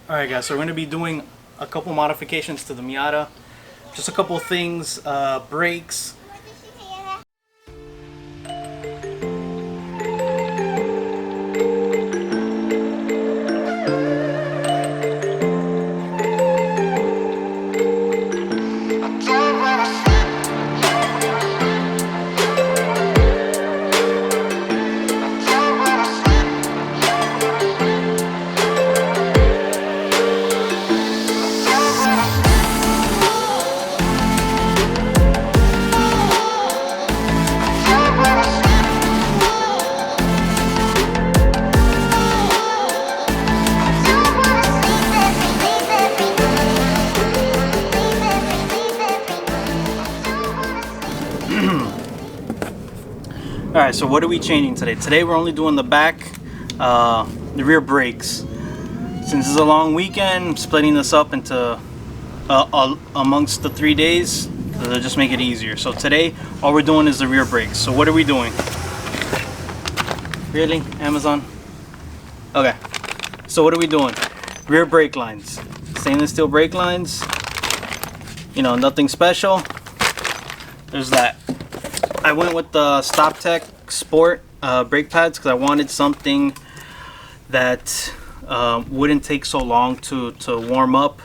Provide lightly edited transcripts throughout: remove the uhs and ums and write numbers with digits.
Alright guys, so we're going to be doing a couple modifications to the Miata. Just a couple things, brakes. Alright, so what are we changing today? Today we're only doing the back, the rear brakes. Since it's a long weekend, splitting this up into amongst the 3 days, to just make it easier. So today, all we're doing is the rear brakes. So what are we doing? Really? Amazon? Okay. So what are we doing? Rear brake lines. Stainless steel brake lines. You know, nothing special. There's that. I went with the Stoptech Sport brake pads because I wanted something that wouldn't take so long to warm up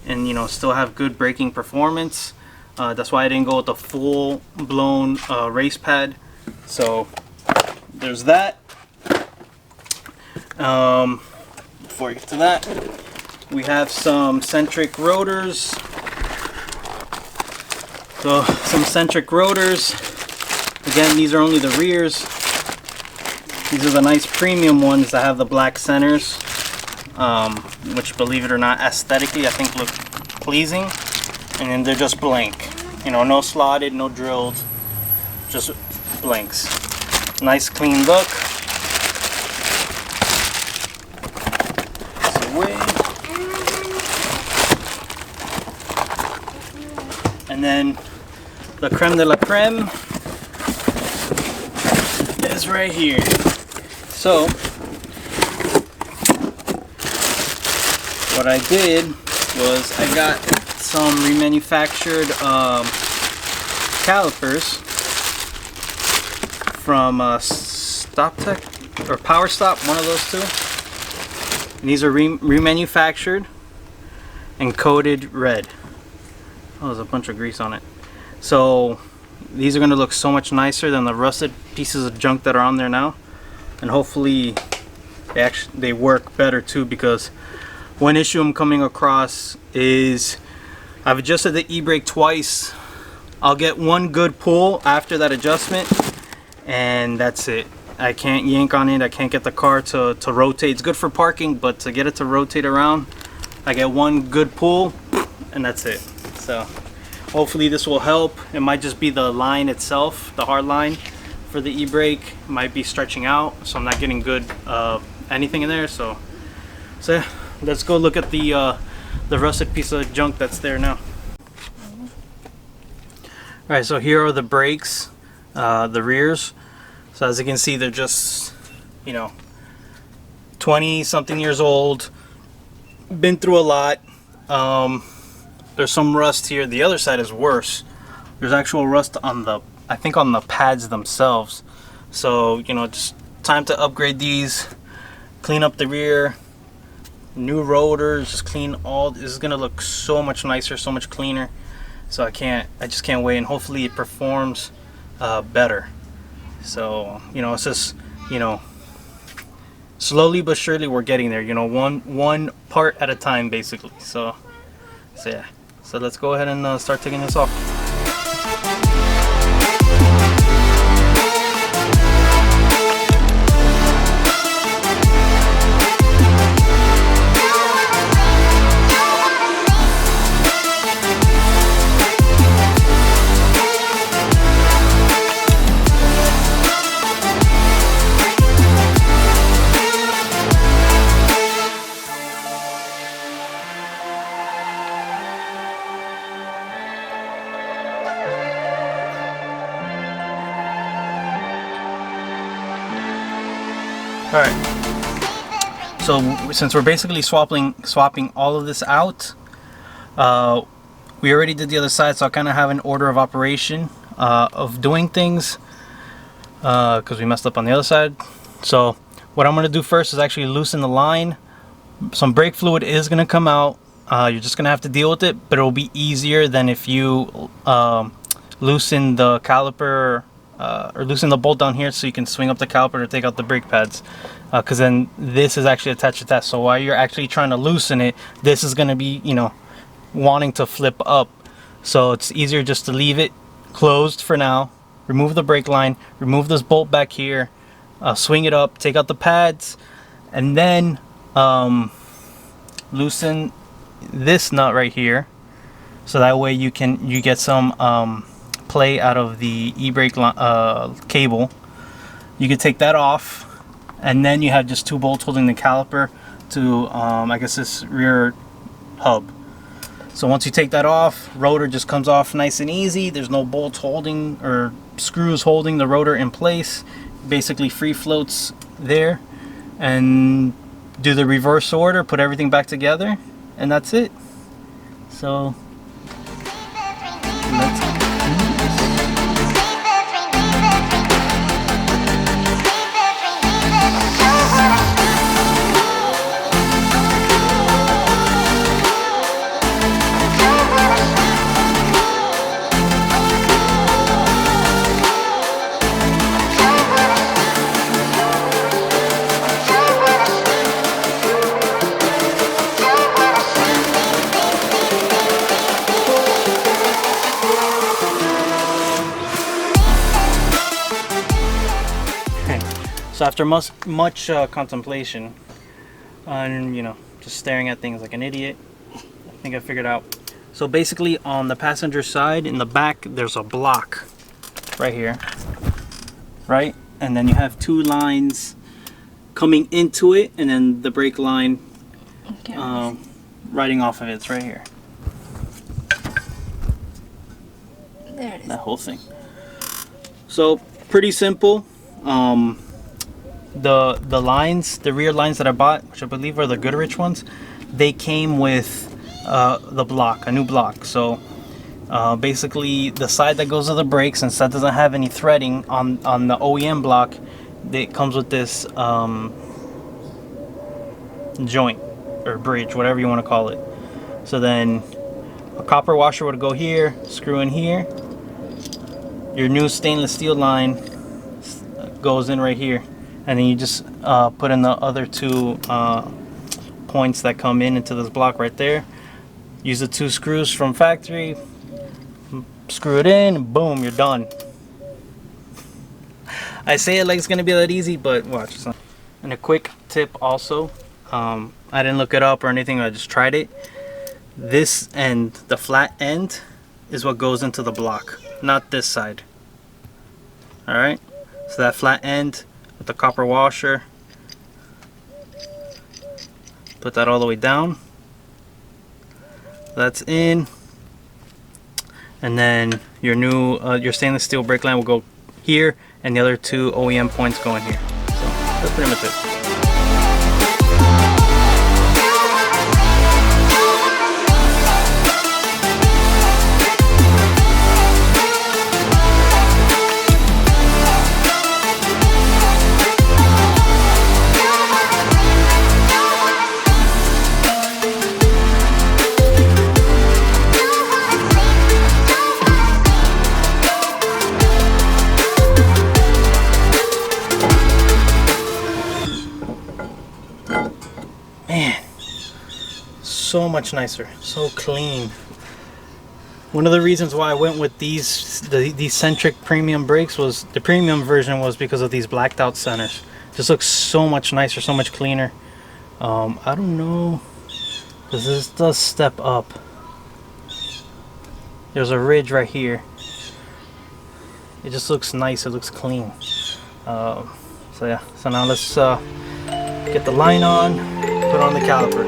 and, you know, still have good braking performance. That's why I didn't go with the full-blown race pad. So there's that. Before I get to that, we have some Centric Rotors. So some Centric Rotors. Again, these are only the rears. These are the nice premium ones that have the black centers, which, believe it or not, aesthetically I think look pleasing. And then they're just blank, you know, no slotted, no drilled, just blanks. Nice clean look. This away. And then the creme de la creme is right here. So what I did was I got some remanufactured calipers from Stoptech or Powerstop, one of those two. And these are remanufactured and coated red. Oh, there's a bunch of grease on it. So these are going to look so much nicer than the rusted pieces of junk that are on there now, and hopefully they work better too, because one issue I'm coming across is I've adjusted the e-brake twice. I'll get one good pull after that adjustment and that's it. I can't yank on it. I can't get the car to rotate. It's good for parking, but to get it to rotate around, I get one good pull and that's it. So hopefully this will help. It might just be the line itself, the hard line for the e-brake might be stretching out, so I'm not getting good anything in there. So yeah, let's go look at the rusted piece of junk that's there now. Alright, so here are the brakes, the rears. So as you can see, they're just, you know, 20 something years old, been through a lot. There's some rust here. The other side is worse. There's actual rust on the, I think, on the pads themselves. So, you know, just time to upgrade these, clean up the rear, new rotors, just clean all. This is gonna look so much nicer, so much cleaner. So I just can't wait, and hopefully it performs better. So, you know, it's just, you know, slowly but surely we're getting there, you know, one part at a time basically. So yeah. So let's go ahead and start taking this off. Alright, So since we're basically swapping all of this out, we already did the other side, so I kind of have an order of operation of doing things because we messed up on the other side. So what I'm going to do first is actually loosen the line. Some brake fluid is going to come out. You're just going to have to deal with it, but it will be easier than if you loosen the caliper or loosen the bolt down here so you can swing up the caliper to take out the brake pads, because then this is actually attached to that. So while you're actually trying to loosen it, this is going to be, you know, wanting to flip up. So it's easier just to leave it closed for now, remove the brake line, remove this bolt back here, swing it up, take out the pads, and then loosen this nut right here, so that way you get some play out of the e-brake cable. You can take that off, and then you have just two bolts holding the caliper to I guess this rear hub. So once you take that off, rotor just comes off nice and easy. There's no bolts holding or screws holding the rotor in place. Basically free floats there, and do the reverse order, put everything back together, and that's it. So let's do this. So after much contemplation and, you know, just staring at things like an idiot, I think I figured out. So basically on the passenger side in the back there's a block right here, right? And then you have two lines coming into it, and then the brake line riding off of it. It's right here. There it is. That whole thing. So pretty simple. The lines, the rear lines that I bought, which I believe are the Goodrich ones, they came with the block, a new block. So basically the side that goes to the brakes, since that doesn't have any threading on the OEM block, it comes with this joint or bridge, whatever you want to call it. So then a copper washer would go here, screw in here. Your new stainless steel line goes in right here, and then you just put in the other two points that come into this block right there. Use the two screws from factory, screw it in, boom, you're done. I say it like it's gonna be that easy, but watch. And a quick tip also, I didn't look it up or anything, I just tried it. This end, the flat end, is what goes into the block, not this side. Alright, so that flat end with the copper washer, put that all the way down. That's in, and then your new your stainless steel brake line will go here, and the other two OEM points go in here. So that's pretty much it. Man, so much nicer, so clean. One of the reasons why I went with these Centric Premium brakes, was the premium version, was because of these blacked out centers. Just looks so much nicer, so much cleaner. I don't know, because this does step up. There's a ridge right here. It just looks nice, it looks clean. So yeah, so now let's get the line on, put on the caliper.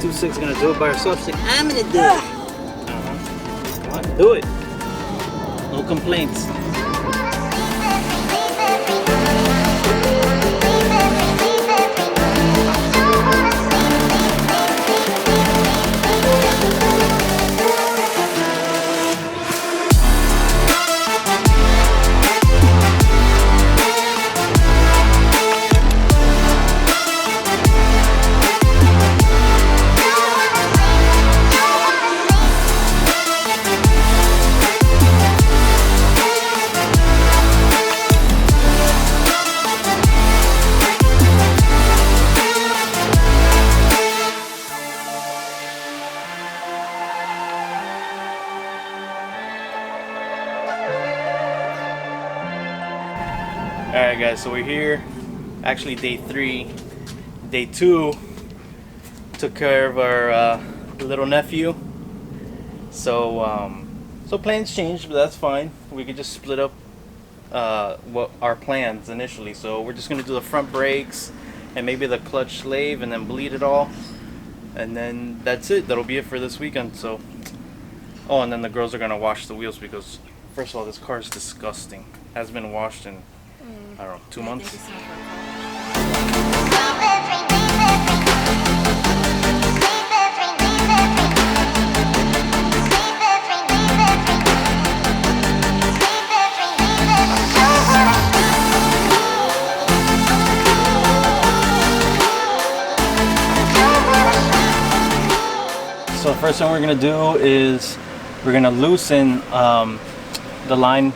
MR.TwoSix is gonna do it by herself. She's like, I'm gonna do it. Come on, do it. No complaints. Alright guys, so we're here, actually day 3. Day 2, took care of our little nephew. So plans changed, but that's fine. We could just split up what our plans initially. So we're just gonna do the front brakes and maybe the clutch slave and then bleed it all. And then that's it, that'll be it for this weekend. So, oh, and then the girls are gonna wash the wheels because first of all, this car is disgusting. Hasn't been washed in I don't know, 2 months. So the first thing we're gonna do is we're gonna loosen the line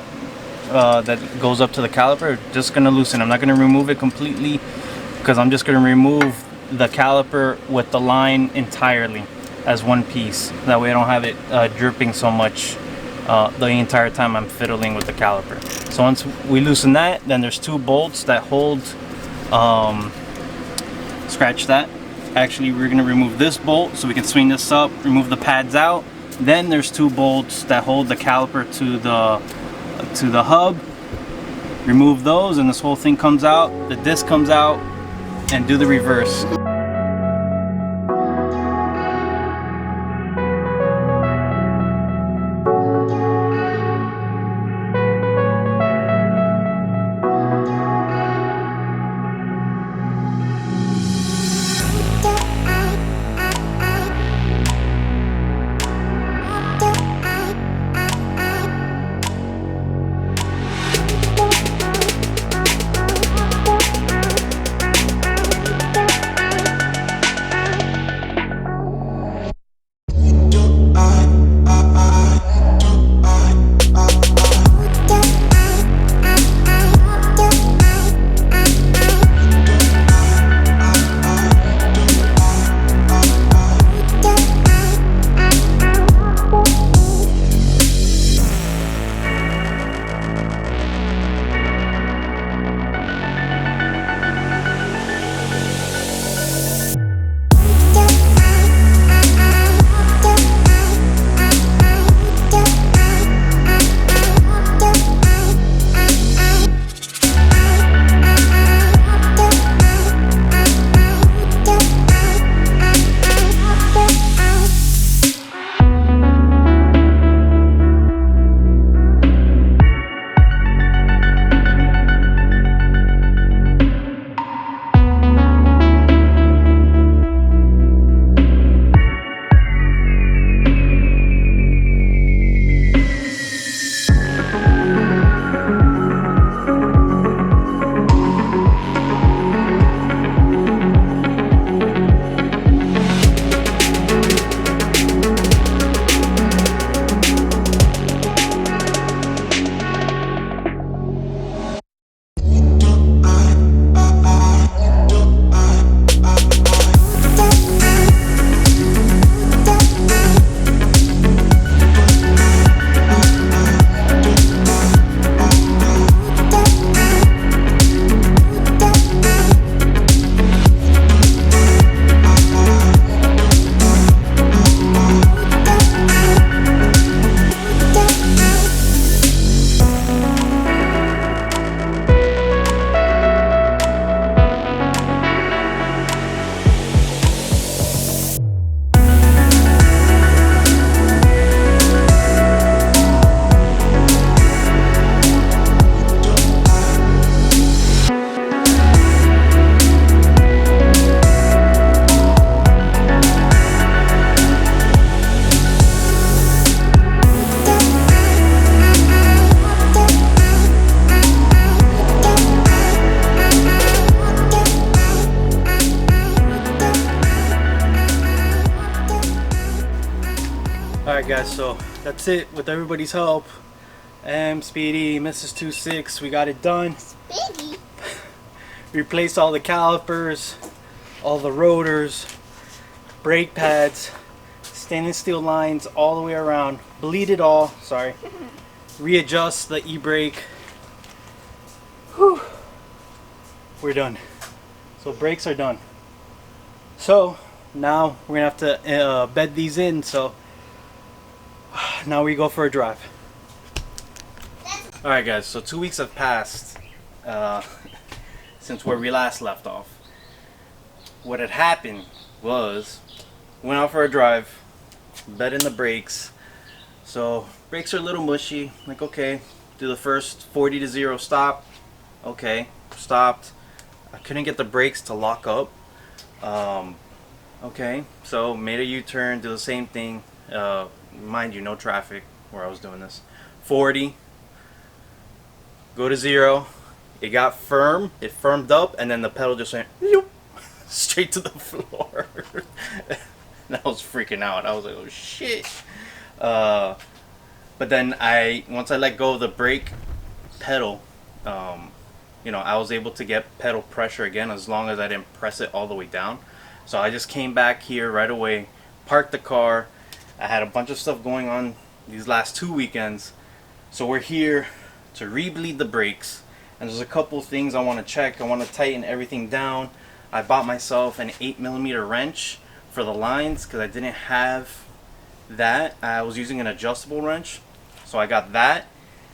that goes up to the caliper. Just gonna loosen. I'm not gonna remove it completely because I'm just gonna remove the caliper with the line entirely as one piece. That way I don't have it dripping so much the entire time I'm fiddling with the caliper. So once we loosen that, then there's 2 bolts that hold, scratch that. Actually, we're gonna remove this bolt so we can swing this up, remove the pads out. Then there's 2 bolts that hold the caliper to the hub. Remove those and this whole thing comes out, the disc comes out, and do the reverse. Alright guys, so that's it with everybody's help. Speedy, MR.TwoSix, we got it done. Speedy? Replaced all the calipers, all the rotors, brake pads, stainless steel lines all the way around. Bleed it all, sorry. Readjust the e-brake. Whew. We're done. So brakes are done. So now we're gonna have to bed these in, so now we go for a drive. Alright guys, so 2 weeks have passed since where we last left off. What had happened was, went out for a drive, bed in the brakes. So brakes are a little mushy, like okay, do the first 40 to 0 stop. Okay, stopped. I couldn't get the brakes to lock up. Okay, so made a U-turn, do the same thing. Mind you, no traffic where I was doing this. 40, go to 0. It got firm, it firmed up, and then the pedal just went straight to the floor. And I was freaking out. I was like, oh shit. But then once I let go of the brake pedal, you know, I was able to get pedal pressure again as long as I didn't press it all the way down. So I just came back here right away, parked the car. I had a bunch of stuff going on these last 2 weekends. So we're here to re-bleed the brakes. And there's a couple things I want to check. I want to tighten everything down. I bought myself an 8mm wrench for the lines because I didn't have that. I was using an adjustable wrench. So I got that.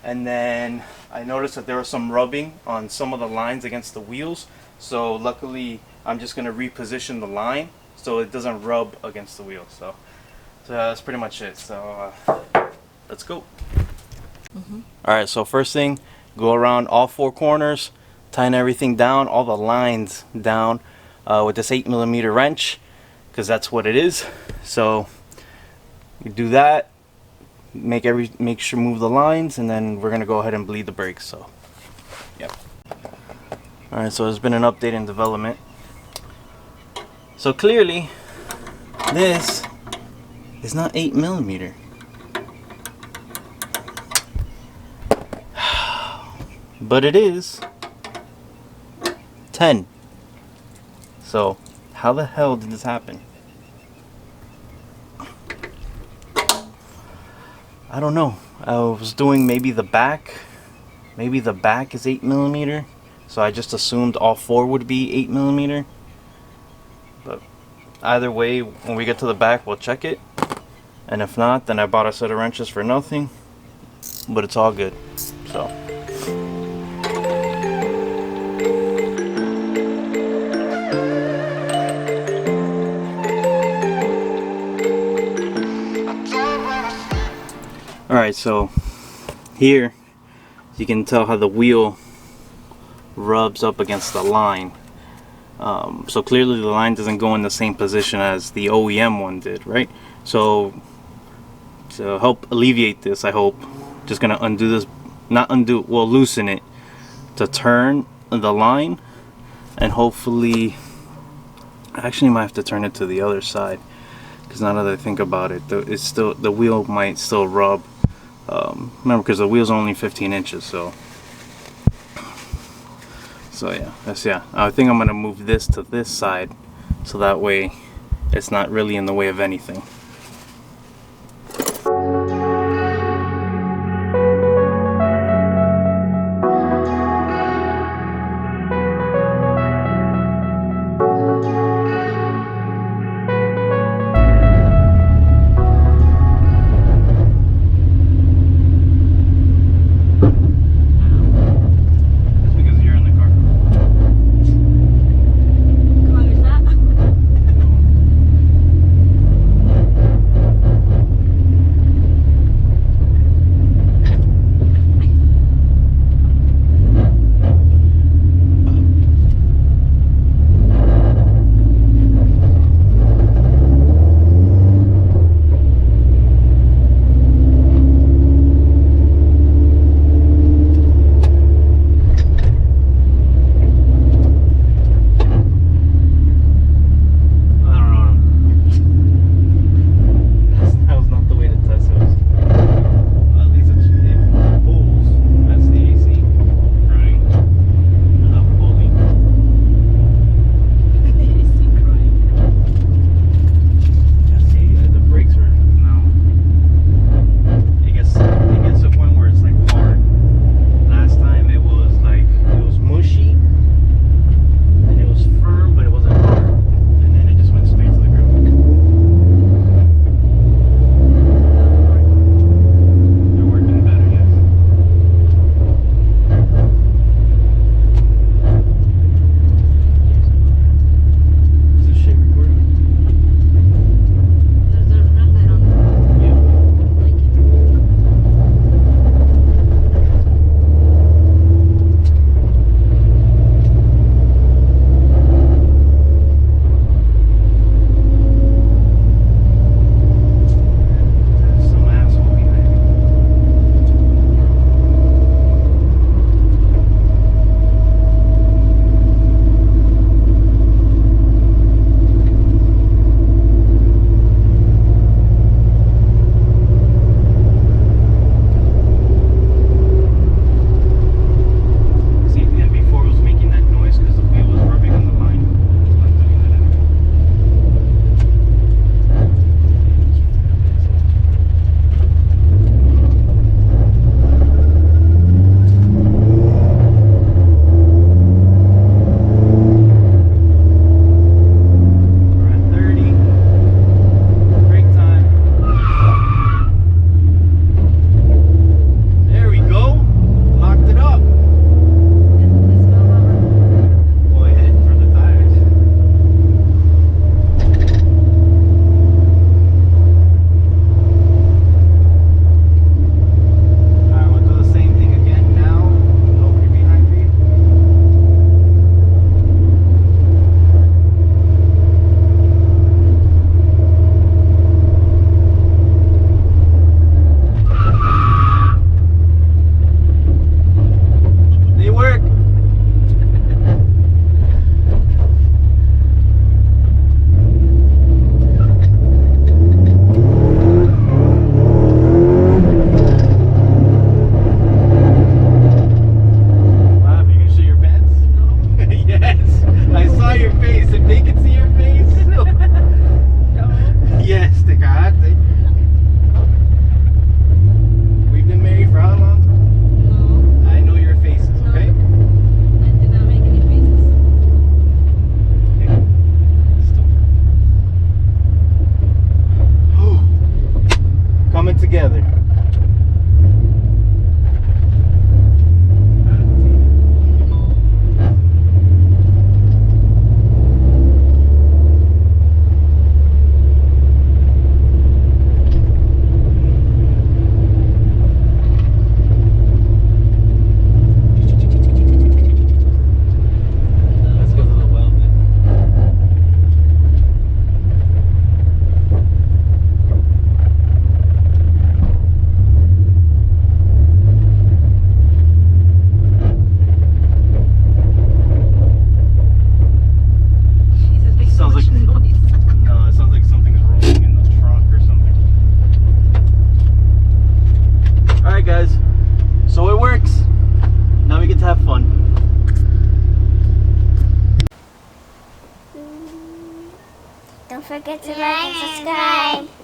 And then I noticed that there was some rubbing on some of the lines against the wheels. So luckily I'm just going to reposition the line so it doesn't rub against the wheels. So that's pretty much it. So let's go. Alright, so first thing, go around all 4 corners, tighten everything down, all the lines down with this 8mm wrench, because that's what it is. So you do that, make sure move the lines, and then we're gonna go ahead and bleed the brakes. So yep. Alright, so there's been an update in development. So clearly this is not 8mm. But it is 10. So how the hell did this happen? I don't know. I was doing maybe the back is 8mm, so I just assumed all 4 would be 8mm. But either way, when we get to the back, we'll check it, and if not, then I bought a set of wrenches for nothing. But it's all good. So alright, so here you can tell how the wheel rubs up against the line. So clearly the line doesn't go in the same position as the OEM one did, right? So to help alleviate this, I hope, just gonna undo this, loosen it to turn the line, and hopefully, I actually might have to turn it to the other side, because now that I think about it, the wheel might still rub. Remember, because the wheel's only 15 inches, so yeah, I think I'm gonna move this to this side, so that way it's not really in the way of anything. forget to like and subscribe.